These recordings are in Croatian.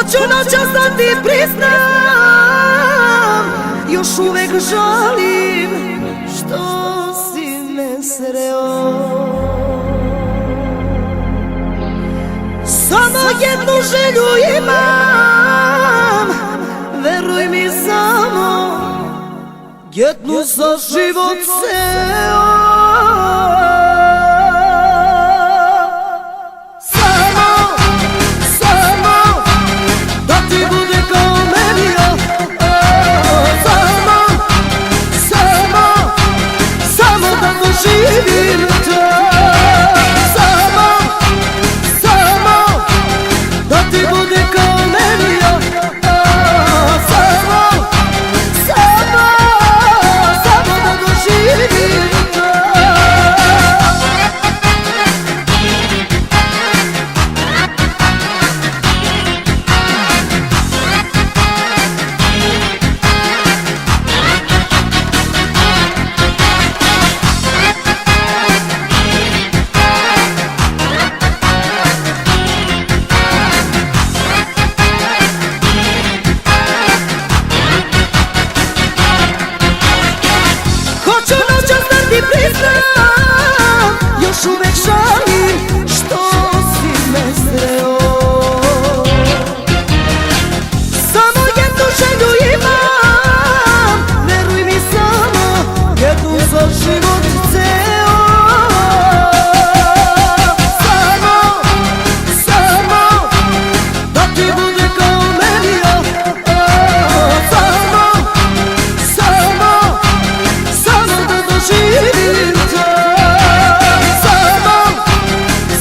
Hoću noćas da ti priznam, još uvek žalim što si me sreo. Samo jednu želju imam, veruj mi, samo jednu za život ceo. Živim to, samo da ti bude kao meni, samo da doživim to. Hoću noćas da ti priznam, još uvek žalim što si me sreo. Samo jednu želju imam, veruj mi, samo jednu za život ceo. Samo da ti bude kao meni, živim to,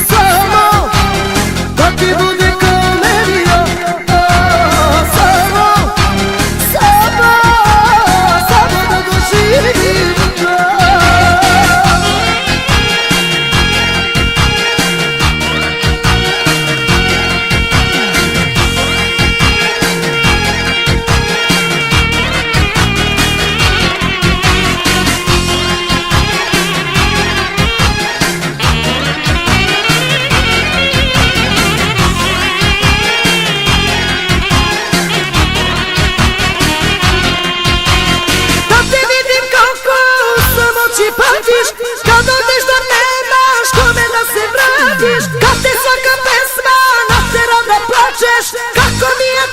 samo da ti bude kao meni, samo da doživim to. Kad odeš da nemaš kome da se vratiš, kad te svaka pesma natera da plačeš, kako mi je